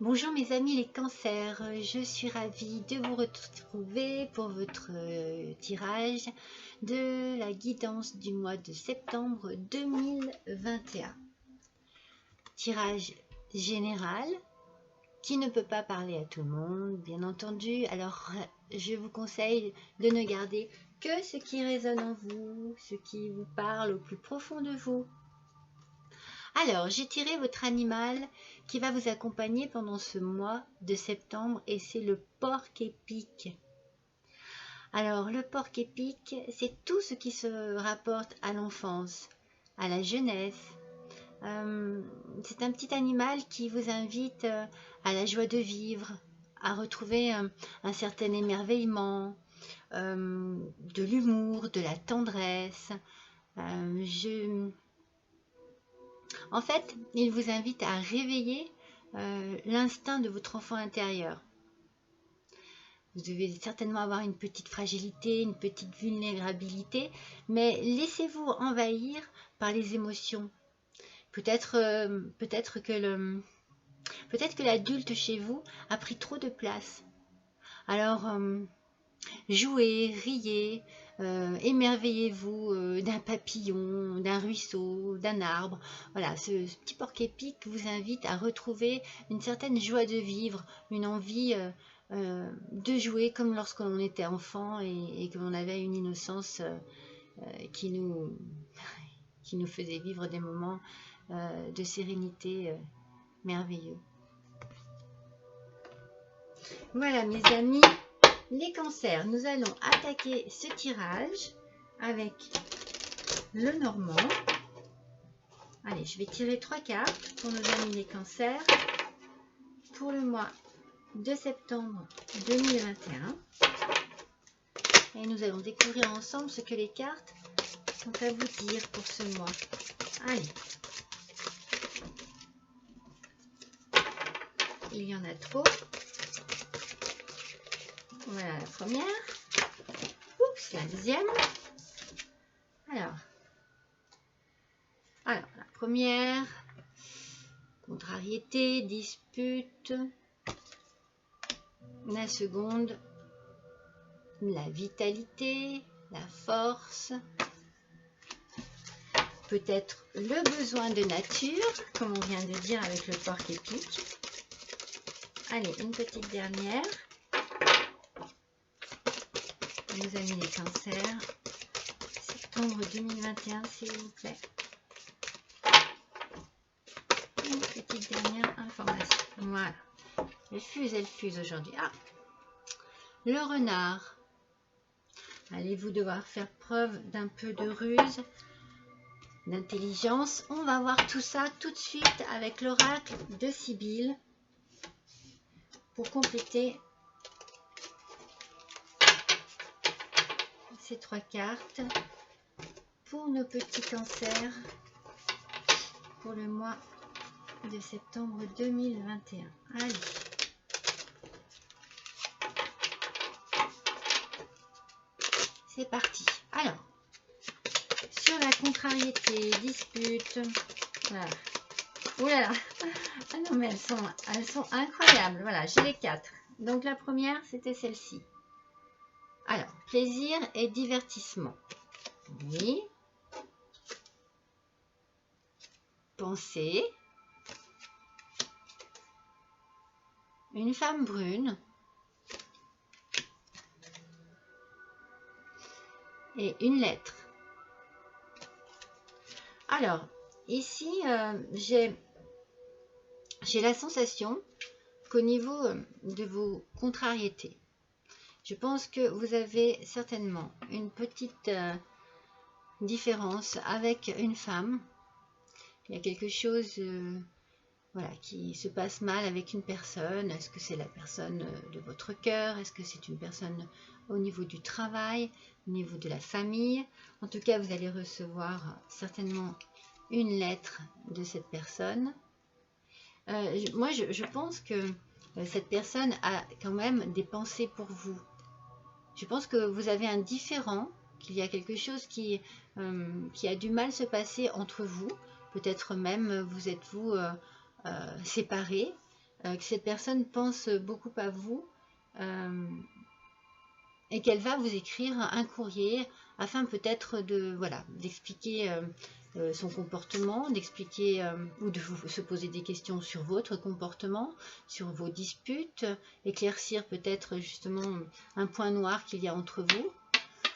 Bonjour mes amis les cancers, je suis ravie de vous retrouver pour votre tirage de la guidance du mois de septembre 2021. Tirage général qui ne peut pas parler à tout le monde, bien entendu. Alors je vous conseille de ne garder que ce qui résonne en vous, ce qui vous parle au plus profond de vous. Alors, j'ai tiré votre animal qui va vous accompagner pendant ce mois de septembre et c'est le porc-épic. Alors, le porc-épic, c'est tout ce qui se rapporte à l'enfance, à la jeunesse. C'est un petit animal qui vous invite à la joie de vivre, à retrouver un certain émerveillement, de l'humour, de la tendresse. En fait, il vous invite à réveiller l'instinct de votre enfant intérieur. Vous devez certainement avoir une petite fragilité, une petite vulnérabilité, mais laissez-vous envahir par les émotions. Peut-être que l'adulte chez vous a pris trop de place. Alors, jouez, riez, émerveillez-vous d'un papillon, d'un ruisseau, d'un arbre. Voilà, ce petit porc-épic vous invite à retrouver une certaine joie de vivre, une envie de jouer comme lorsque l'on était enfant et que l'on avait une innocence qui nous faisait vivre des moments de sérénité merveilleux. Voilà mes amis. Les cancers, nous allons attaquer ce tirage avec le normand. Allez, je vais tirer 3 cartes pour nos amis les cancers pour le mois de septembre 2021. Et nous allons découvrir ensemble ce que les cartes ont à vous dire pour ce mois. Allez. Il y en a trop. Voilà la première. Oups, la deuxième. Alors, la première, contrariété, dispute. La seconde, la vitalité, la force. Peut-être le besoin de nature, comme on vient de dire avec le porc-épic. Allez, une petite dernière. Nos amis les cancers, septembre 2021, s'il vous plaît. Une petite dernière information. Voilà. Elle fuse aujourd'hui. Ah, le renard. Allez-vous devoir faire preuve d'un peu de ruse, d'intelligence? On va voir tout ça tout de suite avec l'oracle de Sibylle pour compléter ces 3 cartes pour nos petits cancers pour le mois de septembre 2021. Allez. C'est parti. Alors, sur la contrariété, dispute, voilà. Oh là là. Ah non, mais elles sont incroyables. Voilà, j'ai les 4. Donc la première, c'était celle-ci. Alors, plaisir et divertissement. Oui. Pensée. Une femme brune. Et une lettre. Alors, ici, j'ai la sensation qu'au niveau de vos contrariétés, je pense que vous avez certainement une petite différence avec une femme. Il y a quelque chose voilà, qui se passe mal avec une personne. Est-ce que c'est la personne de votre cœur? Est-ce que c'est une personne au niveau du travail, au niveau de la famille? En tout cas, vous allez recevoir certainement une lettre de cette personne. Moi, je pense que cette personne a quand même des pensées pour vous. Je pense que vous avez un différend, qu'il y a quelque chose qui a du mal se passer entre vous. Peut-être même vous êtes-vous séparés. que cette personne pense beaucoup à vous et qu'elle va vous écrire un courrier afin peut-être de voilà d'expliquer son comportement, d'expliquer ou de se poser des questions sur votre comportement, sur vos disputes, éclaircir peut-être justement un point noir qu'il y a entre vous.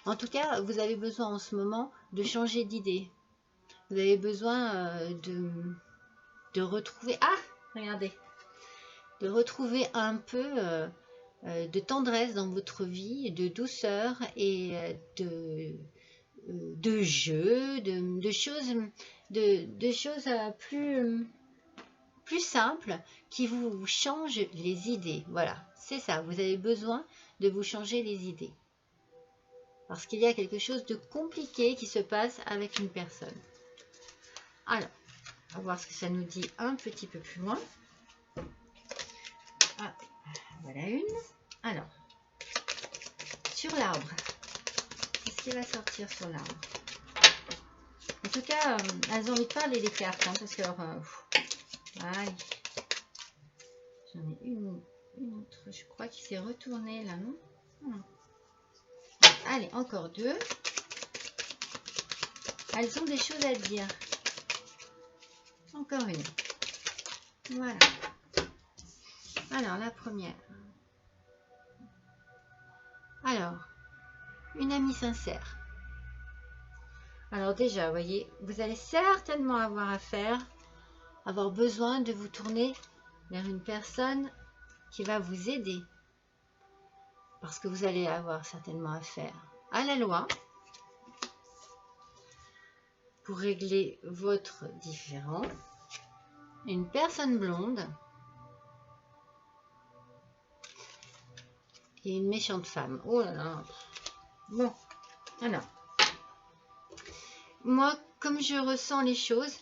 En tout cas, vous avez besoin en ce moment de changer d'idée. Vous avez besoin de retrouver... Ah, regardez, de retrouver un peu de tendresse dans votre vie, de douceur et de jeu, de choses, de choses plus simples qui vous changent les idées. Voilà, c'est ça, vous avez besoin de vous changer les idées. Parce qu'il y a quelque chose de compliqué qui se passe avec une personne. Alors, on va voir ce que ça nous dit un petit peu plus loin. Ah, voilà une. Alors, sur l'arbre. Qu'est-ce qui va sortir sur l'arbre? En tout cas, elles ont envie de parler les cartes, hein, parce que allez. J'en ai une autre, je crois qu'il s'est retourné là, non? Allez, encore deux. Elles ont des choses à dire. Encore une. Voilà. Alors, la première. Alors, une amie sincère. Alors déjà, vous voyez, vous allez certainement avoir besoin de vous tourner vers une personne qui va vous aider. Parce que vous allez avoir certainement affaire à la loi pour régler votre différend. Une personne blonde et une méchante femme. Oh là là. Bon, alors, moi, comme je ressens les choses,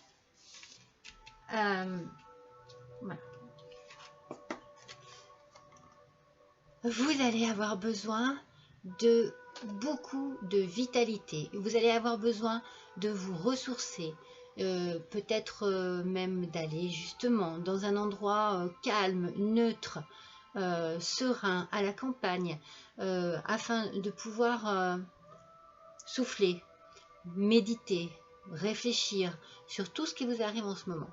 voilà. Vous allez avoir besoin de beaucoup de vitalité. Vous allez avoir besoin de vous ressourcer. Peut-être même d'aller justement dans un endroit calme, neutre, serein, à la campagne, afin de pouvoir souffler, méditer, réfléchir sur tout ce qui vous arrive en ce moment.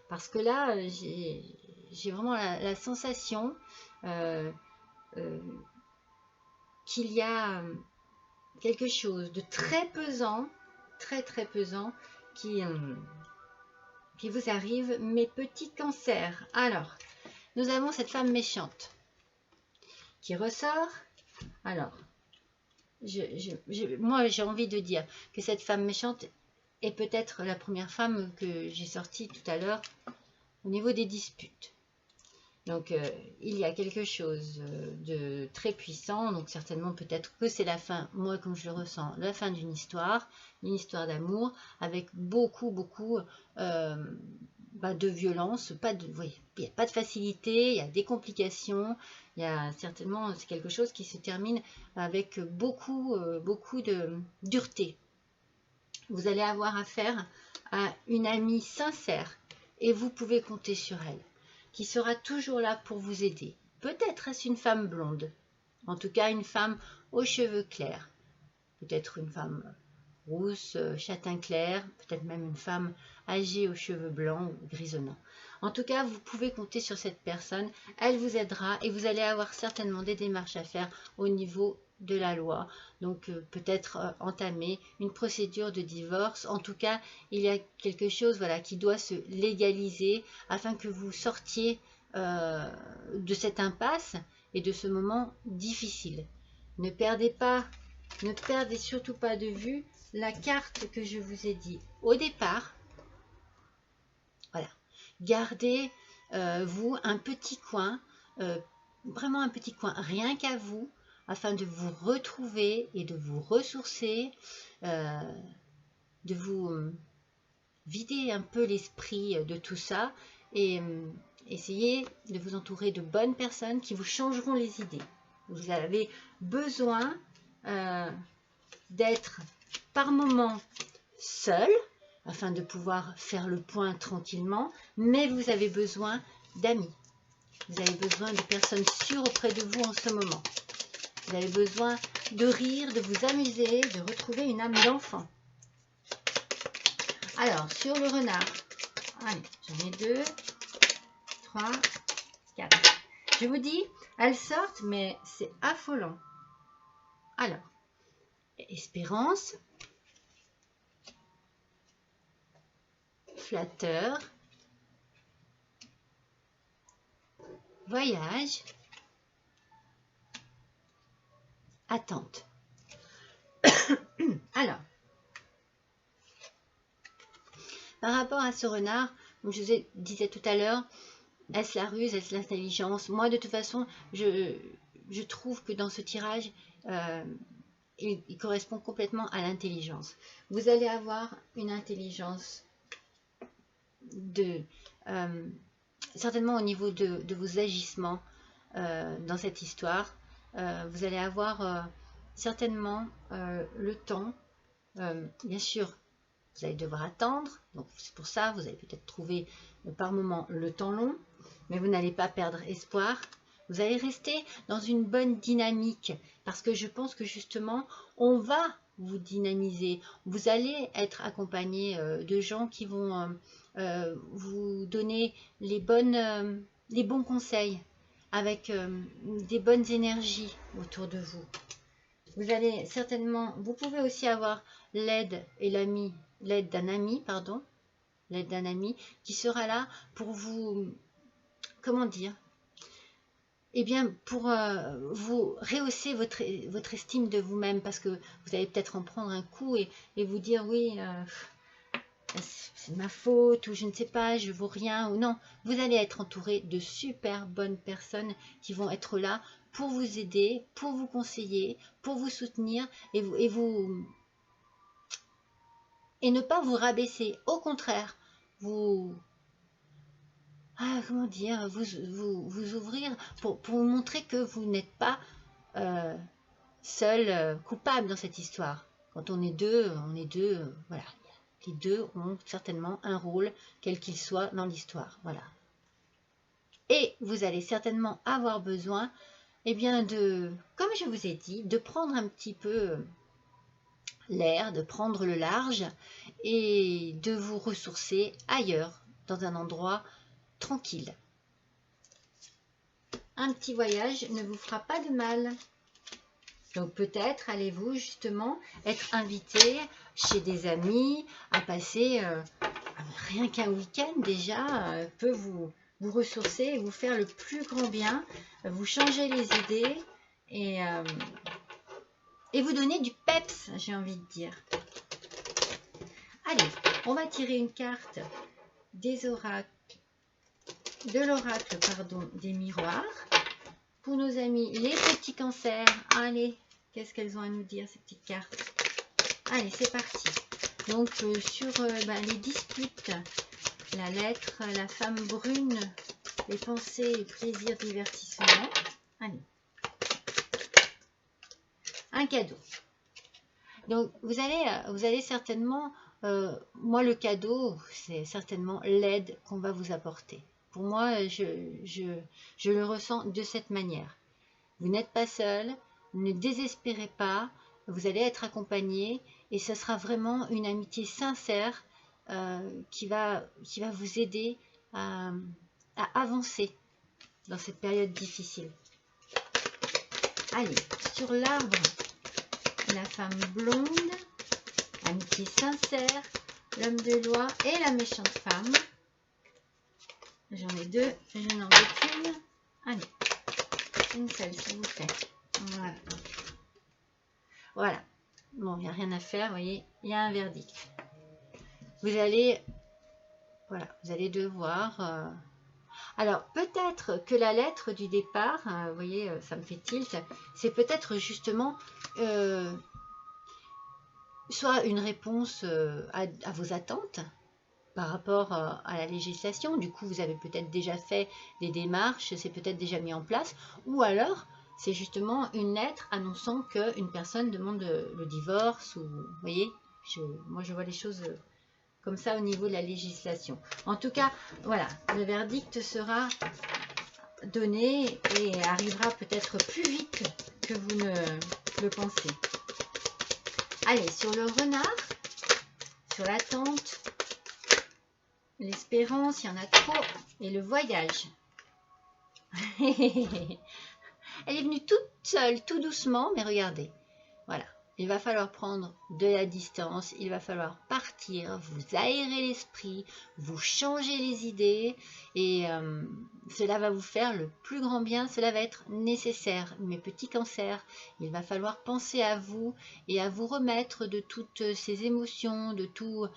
Parce que là, j'ai vraiment la sensation qu'il y a quelque chose de très pesant, très pesant, qui vous arrive, mes petits cancers. Alors, nous avons cette femme méchante qui ressort. Alors, moi, j'ai envie de dire que cette femme méchante est peut-être la première femme que j'ai sortie tout à l'heure au niveau des disputes. Donc, il y a quelque chose de très puissant. Donc, certainement, peut-être que c'est la fin, moi, comme je le ressens, la fin d'une histoire, une histoire d'amour, avec beaucoup de violence. Oui, il n'y a pas de facilité, il y a des complications. Il y a certainement, c'est quelque chose qui se termine avec beaucoup de dureté. Vous allez avoir affaire à une amie sincère et vous pouvez compter sur elle, qui sera toujours là pour vous aider. Peut-être est-ce une femme blonde, en tout cas une femme aux cheveux clairs, peut-être une femme rousse, châtain clair, peut-être même une femme âgée aux cheveux blancs ou grisonnants. En tout cas, vous pouvez compter sur cette personne, elle vous aidera et vous allez avoir certainement des démarches à faire au niveau de la loi, donc peut-être entamer une procédure de divorce. En tout cas, il y a quelque chose qui doit se légaliser afin que vous sortiez de cette impasse et de ce moment difficile. Ne perdez surtout pas de vue la carte que je vous ai dit au départ. Voilà, gardez vous un petit coin, vraiment un petit coin rien qu'à vous, afin de vous retrouver et de vous ressourcer, de vous vider un peu l'esprit de tout ça et essayez de vous entourer de bonnes personnes qui vous changeront les idées. Vous avez besoin d'être par moments seul afin de pouvoir faire le point tranquillement, mais vous avez besoin d'amis. Vous avez besoin de personnes sûres auprès de vous en ce moment. Vous avez besoin de rire, de vous amuser, de retrouver une âme d'enfant. Alors, sur le renard, allez, j'en ai 2, 3, 4. Je vous dis, elles sortent, mais c'est affolant. Alors, espérance, flatteur, voyage, attente. Alors, par rapport à ce renard, comme je vous disais tout à l'heure, est-ce la ruse, est-ce l'intelligence? Moi, de toute façon, je trouve que dans ce tirage, il correspond complètement à l'intelligence. Vous allez avoir une intelligence certainement au niveau de vos agissements dans cette histoire. Vous allez avoir certainement le temps, bien sûr, vous allez devoir attendre, donc c'est pour ça, vous allez peut-être trouver par moment le temps long, mais vous n'allez pas perdre espoir. Vous allez rester dans une bonne dynamique, parce que je pense que justement, on va vous dynamiser. Vous allez être accompagné de gens qui vont vous donner les bons conseils, avec des bonnes énergies autour de vous. Vous allez certainement, vous pouvez aussi avoir l'aide d'un ami qui sera là pour vous, comment dire, eh bien pour vous rehausser votre estime de vous-même, parce que vous allez peut-être en prendre un coup et vous dire oui, c'est ma faute, ou je ne sais pas, je vaux rien, ou non. Vous allez être entouré de super bonnes personnes qui vont être là pour vous aider, pour vous conseiller, pour vous soutenir et ne pas vous rabaisser. Au contraire, comment dire, vous ouvrir pour vous montrer que vous n'êtes pas seul coupable dans cette histoire. Quand on est deux, voilà. Les deux ont certainement un rôle, quel qu'il soit dans l'histoire. Voilà. Et vous allez certainement avoir besoin, eh bien, comme je vous ai dit, de prendre un petit peu l'air, de prendre le large et de vous ressourcer ailleurs, dans un endroit tranquille. Un petit voyage ne vous fera pas de mal. Donc peut-être allez-vous justement être invité chez des amis à passer rien qu'un week-end déjà peut vous ressourcer et vous faire le plus grand bien, vous changer les idées et vous donner du peps, j'ai envie de dire. Allez, on va tirer une carte des oracles, de l'oracle, des miroirs. Pour nos amis, les petits cancers, allez, qu'est-ce qu'elles ont à nous dire, ces petites cartes? Allez, c'est parti. Donc, sur les disputes, la lettre, la femme brune, les pensées, les plaisirs, divertissement. Allez. Un cadeau. Donc, vous allez certainement, moi, le cadeau, c'est certainement l'aide qu'on va vous apporter. Pour moi, je le ressens de cette manière. Vous n'êtes pas seul, ne désespérez pas, vous allez être accompagné et ce sera vraiment une amitié sincère qui va vous aider à avancer dans cette période difficile. Allez, sur l'arbre, la femme blonde, amitié sincère, l'homme de loi et la méchante femme. J'en ai deux, je n'en veux qu'une. Allez, une seule s'il vous plaît. Voilà. Voilà. Bon, il n'y a rien à faire, vous voyez, il y a un verdict. Vous allez devoir... Alors, peut-être que la lettre du départ, vous voyez, ça me fait tilt, c'est peut-être justement soit une réponse à vos attentes par rapport à la législation. Du coup, vous avez peut-être déjà fait des démarches, c'est peut-être déjà mis en place, ou alors c'est justement une lettre annonçant qu'une personne demande le divorce, ou vous voyez, moi je vois les choses comme ça au niveau de la législation. En tout cas, voilà, le verdict sera donner et arrivera peut-être plus vite que vous ne le pensez. Allez, sur le renard, sur l'attente, l'espérance, il y en a trop, et le voyage. Elle est venue toute seule, tout doucement, mais regardez, voilà. Il va falloir prendre de la distance, il va falloir partir, vous aérer l'esprit, vous changer les idées et cela va vous faire le plus grand bien, cela va être nécessaire. Mes petits cancers, il va falloir penser à vous et à vous remettre de toutes ces émotions, de tous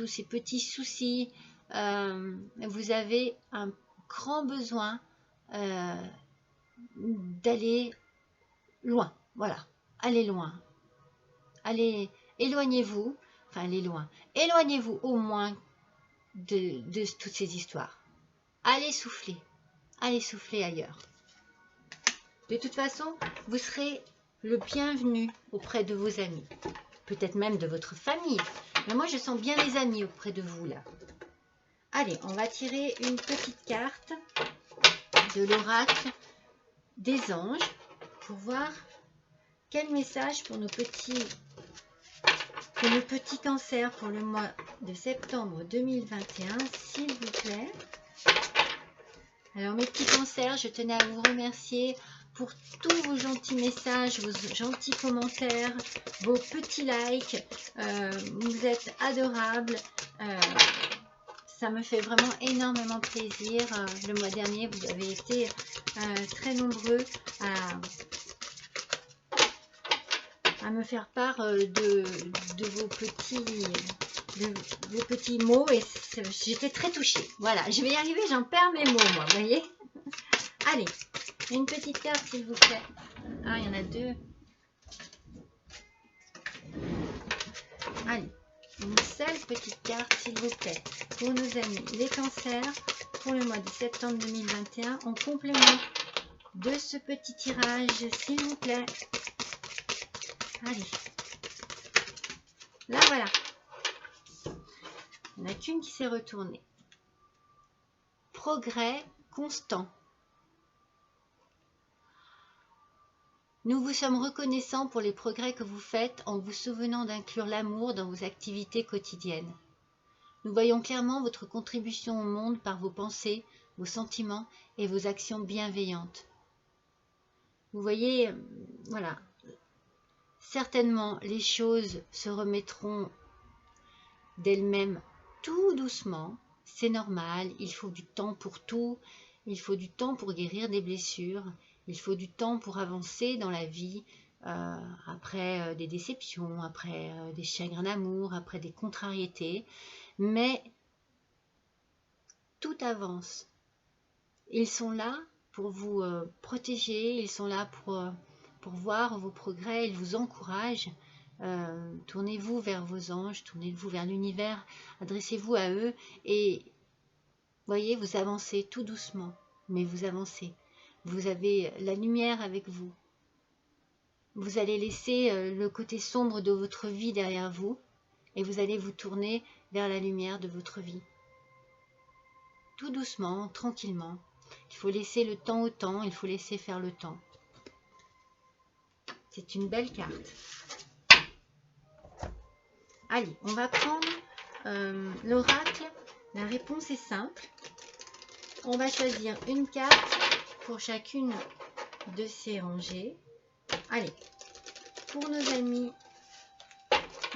ces petits soucis. Vous avez un grand besoin d'aller loin, voilà, aller loin. Allez, éloignez-vous, enfin allez loin, éloignez-vous au moins de toutes ces histoires. Allez souffler ailleurs. De toute façon, vous serez le bienvenu auprès de vos amis, peut-être même de votre famille. Mais moi, je sens bien les amis auprès de vous là. Allez, on va tirer une petite carte de l'oracle des anges pour voir quel message pour nos petits cancers pour le mois de septembre 2021, s'il vous plaît. Alors mes petits cancers, je tenais à vous remercier pour tous vos gentils messages, vos gentils commentaires, vos petits likes. Vous êtes adorables. Ça me fait vraiment énormément plaisir. Le mois dernier, vous avez été très nombreux à me faire part de vos petits mots et j'étais très touchée. Voilà, je vais y arriver, j'en perds mes mots, moi, vous voyez. Allez, une petite carte, s'il vous plaît. Ah, il y en a deux. Allez, une seule petite carte, s'il vous plaît, pour nos amis les cancers, pour le mois de septembre 2021, en complément de ce petit tirage, s'il vous plaît. Allez, là voilà, il n'y en a qu'une qui s'est retournée. Progrès constant. Nous vous sommes reconnaissants pour les progrès que vous faites en vous souvenant d'inclure l'amour dans vos activités quotidiennes. Nous voyons clairement votre contribution au monde par vos pensées, vos sentiments et vos actions bienveillantes. Vous voyez, voilà. Certainement, les choses se remettront d'elles-mêmes tout doucement. C'est normal, il faut du temps pour tout. Il faut du temps pour guérir des blessures. Il faut du temps pour avancer dans la vie après des déceptions, après des chagrins d'amour, après des contrariétés. Mais tout avance. Ils sont là pour vous protéger, ils sont là pour voir vos progrès, ils vous encouragent. Tournez-vous vers vos anges, tournez-vous vers l'univers, adressez-vous à eux et voyez, vous avancez tout doucement, mais vous avancez. Vous avez la lumière avec vous. Vous allez laisser le côté sombre de votre vie derrière vous et vous allez vous tourner vers la lumière de votre vie. Tout doucement, tranquillement. Il faut laisser le temps au temps, il faut laisser faire le temps. C'est une belle carte. Allez, on va prendre l'oracle. La réponse est simple. On va choisir une carte pour chacune de ces rangées. Allez, pour nos amis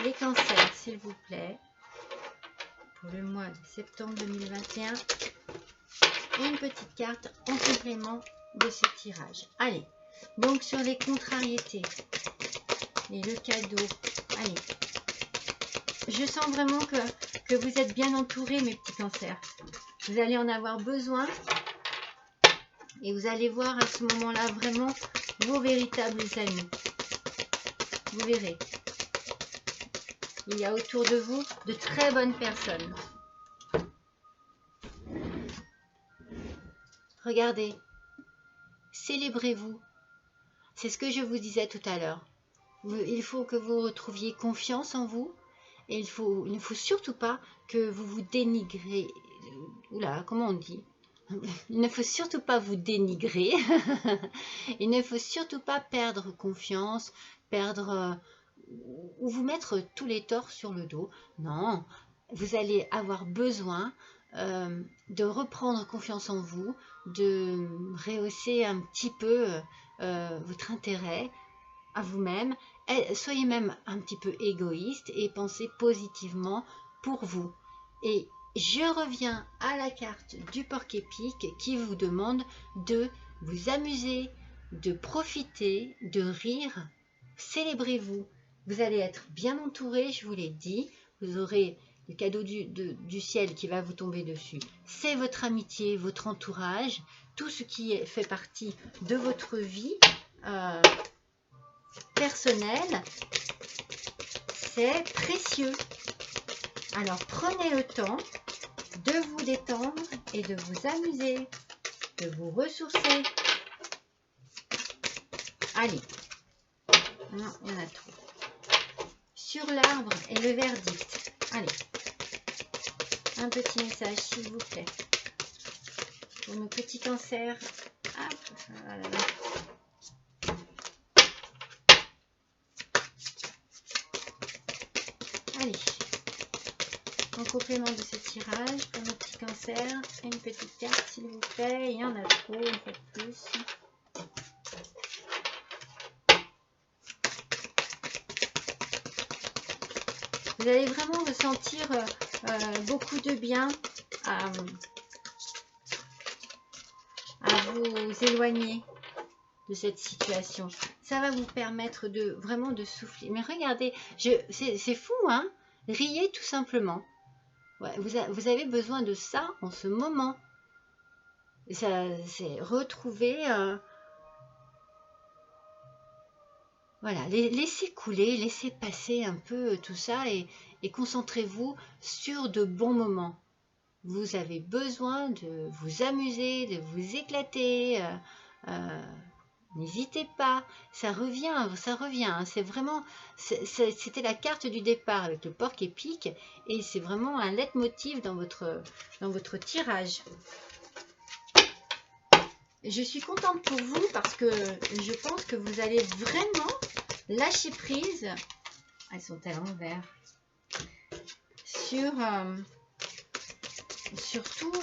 les cancers, s'il vous plaît, pour le mois de septembre 2021, une petite carte en complément de ce tirage. Allez, donc sur les contrariétés et le cadeau, allez. Je sens vraiment que vous êtes bien entourés, mes petits cancers. Vous allez en avoir besoin et vous allez voir à ce moment-là vraiment vos véritables amis. Vous verrez. Il y a autour de vous de très bonnes personnes. Regardez, célébrez-vous. C'est ce que je vous disais tout à l'heure. Il faut que vous retrouviez confiance en vous et il ne faut surtout pas que vous vous dénigrez. Oula, comment on dit? Il ne faut surtout pas vous dénigrer. Il ne faut surtout pas perdre confiance, perdre ou vous mettre tous les torts sur le dos. Non, vous allez avoir besoin de reprendre confiance en vous, de rehausser un petit peu votre intérêt à vous-même. Soyez même un petit peu égoïste et pensez positivement pour vous. Et je reviens à la carte du porc-épic qui vous demande de vous amuser, de profiter, de rire. Célébrez-vous. Vous allez être bien entouré, je vous l'ai dit. Vous aurez le cadeau du ciel qui va vous tomber dessus. C'est votre amitié, votre entourage, tout ce qui fait partie de votre vie personnelle. C'est précieux. Alors prenez le temps de vous détendre et de vous amuser, de vous ressourcer. Allez, non, il y en a trop. Sur l'arbre et le verdict. Allez, un petit message s'il vous plaît. Pour nos petits cancers. Hop, voilà. Allez, en complément de ce tirage, pour nos petits cancers, une petite carte s'il vous plaît. Il y en a trop, une fois de plus. Vous allez vraiment ressentir beaucoup de bien à vous éloigner de cette situation. Ça va vous permettre de vraiment de souffler. Mais regardez, c'est fou, hein? Riez tout simplement. Ouais, vous avez besoin de ça en ce moment. C'est retrouver... voilà, laissez couler, laissez passer un peu tout ça et concentrez-vous sur de bons moments. Vous avez besoin de vous amuser, de vous éclater. N'hésitez pas, ça revient. Hein, c'est vraiment, c'était la carte du départ avec le porc-épic et c'est vraiment un leitmotiv dans votre tirage. Je suis contente pour vous parce que je pense que vous allez vraiment lâcher prise. Elles sont à l'envers. Sur tout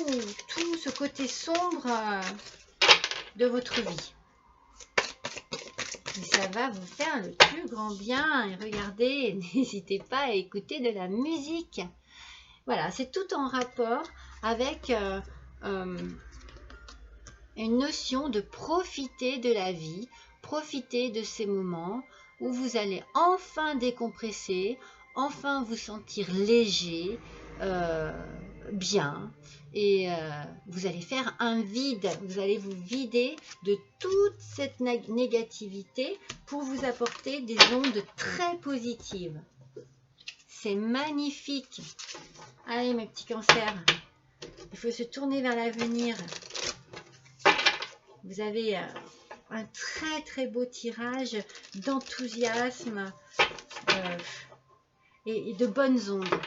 ce côté sombre de votre vie. Et ça va vous faire le plus grand bien. Et regardez, n'hésitez pas à écouter de la musique. Voilà, c'est tout en rapport avec une notion de profiter de la vie, profiter de ces moments où vous allez enfin décompresser, enfin vous sentir léger, bien, et vous allez faire un vide, vous allez vous vider de toute cette négativité pour vous apporter des ondes très positives. C'est magnifique. Allez mes petits cancers, il faut se tourner vers l'avenir. Vous avez un très très beau tirage d'enthousiasme et de bonnes ondes.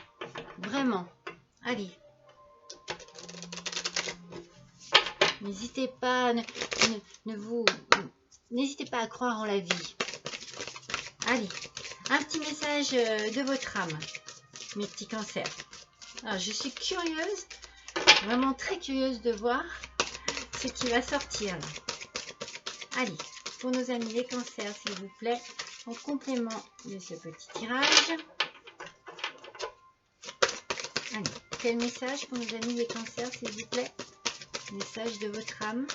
Vraiment. Allez. N'hésitez pas, n'hésitez pas à croire en la vie. Allez, un petit message de votre âme, mes petits cancers. Alors, je suis curieuse, vraiment très curieuse de voir ce qui va sortir là. Allez, pour nos amis les cancers, s'il vous plaît, en complément de ce petit tirage. Allez, quel message pour nos amis les cancers, s'il vous plaît? Message de votre âme.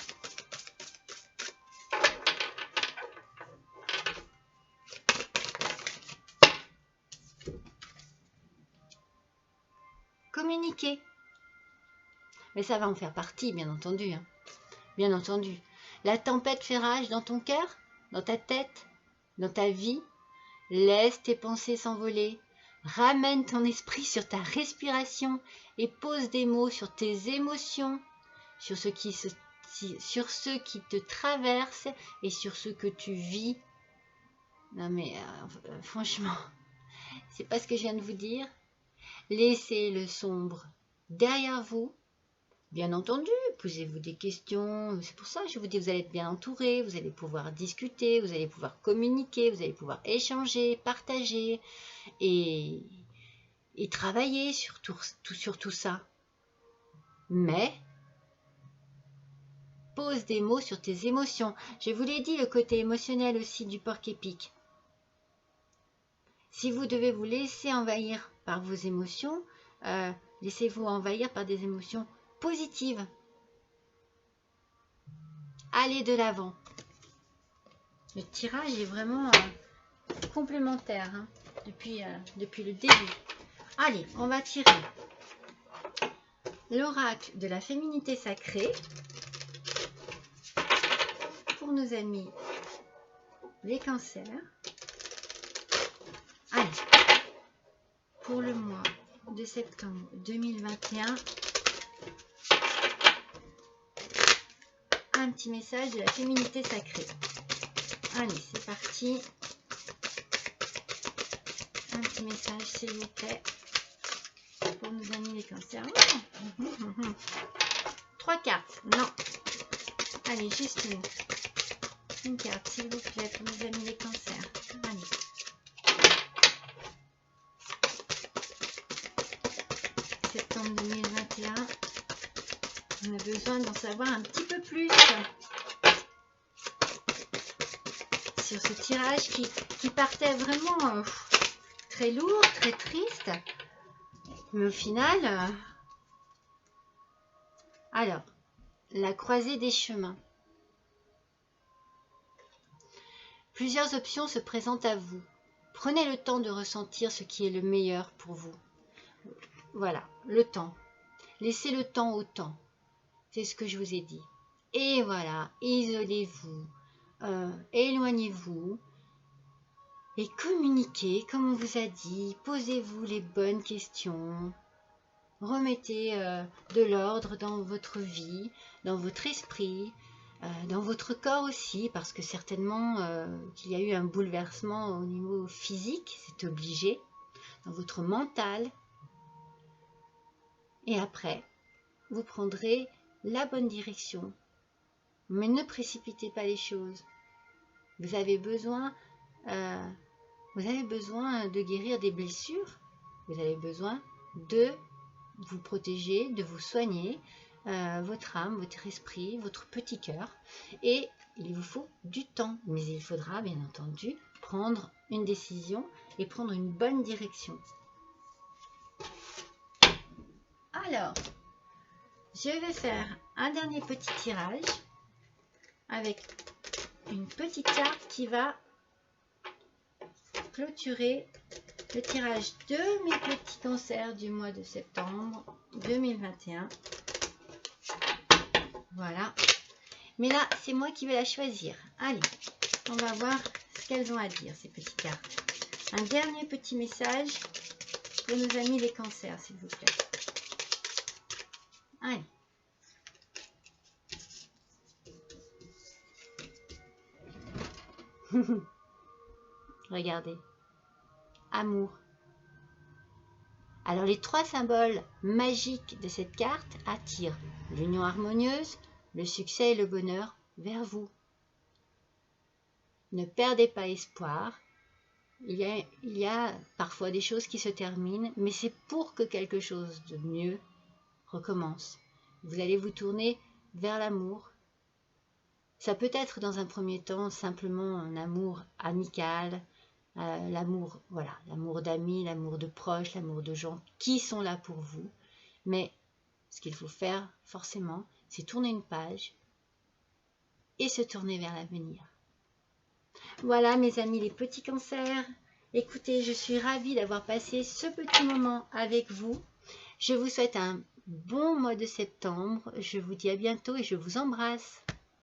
Communiquer. Mais ça va en faire partie, bien entendu. Hein. Bien entendu. La tempête fait rage dans ton cœur, dans ta tête, dans ta vie. Laisse tes pensées s'envoler. Ramène ton esprit sur ta respiration et pose des mots sur tes émotions, sur ce qui te traverse et sur ce que tu vis. Non mais franchement, c'est pas ce que je viens de vous dire. Laissez le sombre derrière vous. bien entendu, posez-vous des questions. C'est pour ça que je vous dis, vous allez être bien entouré, vous allez pouvoir discuter, vous allez pouvoir communiquer, vous allez pouvoir échanger, partager et travailler sur tout ça. Mais pose des mots sur tes émotions. Je vous l'ai dit, le côté émotionnel aussi du porc-épic. Si vous devez vous laisser envahir par vos émotions, laissez-vous envahir par des émotions positives. Allez de l'avant. Le tirage est vraiment complémentaire hein, depuis le début. Allez, on va tirer l'oracle de la féminité sacrée pour nos amis les cancers. Allez, pour le mois de septembre 2021, un petit message de la féminité sacrée. Allez, c'est parti. Un petit message, s'il vous plaît, pour nos amis les cancers. Oh 3 cartes, non. Allez, juste une carte, s'il vous plaît, pour nos amis les cancers. Allez. Septembre 2021. On a besoin d'en savoir un petit peu plus sur ce tirage qui partait vraiment très lourd, très triste. Mais au final, alors, la croisée des chemins. Plusieurs options se présentent à vous. Prenez le temps de ressentir ce qui est le meilleur pour vous. Voilà, le temps. Laissez le temps au temps. C'est ce que je vous ai dit. Et voilà, isolez-vous, éloignez-vous et communiquez comme on vous a dit. Posez-vous les bonnes questions. Remettez de l'ordre dans votre vie, dans votre esprit, dans votre corps aussi, parce que certainement qu'il y a eu un bouleversement au niveau physique, c'est obligé, dans votre mental. Et après, vous prendrez la bonne direction. Mais ne précipitez pas les choses. Vous avez besoin de guérir des blessures. Vous avez besoin de vous protéger, de vous soigner, votre âme, votre esprit, votre petit cœur. Et il vous faut du temps. Mais il faudra bien entendu prendre une décision et prendre une bonne direction. Alors, je vais faire un dernier petit tirage avec une petite carte qui va clôturer le tirage de mes petits cancers du mois de septembre 2021. Voilà. Mais là, c'est moi qui vais la choisir. Allez, on va voir ce qu'elles ont à dire, ces petites cartes. Un dernier petit message pour nos amis les cancers, s'il vous plaît. Allez. Regardez. Amour. Alors les 3 symboles magiques de cette carte attirent l'union harmonieuse, le succès et le bonheur vers vous. Ne perdez pas espoir. Il y a parfois des choses qui se terminent, mais c'est pour que quelque chose de mieux recommence. Vous allez vous tourner vers l'amour. Ça peut être dans un premier temps simplement un amour amical, l'amour, voilà, l'amour d'amis, l'amour de proches, l'amour de gens qui sont là pour vous. Mais ce qu'il faut faire forcément, c'est tourner une page et se tourner vers l'avenir. Voilà mes amis les petits cancers. Écoutez, je suis ravie d'avoir passé ce petit moment avec vous. Je vous souhaite un bon mois de septembre. Je vous dis à bientôt et je vous embrasse.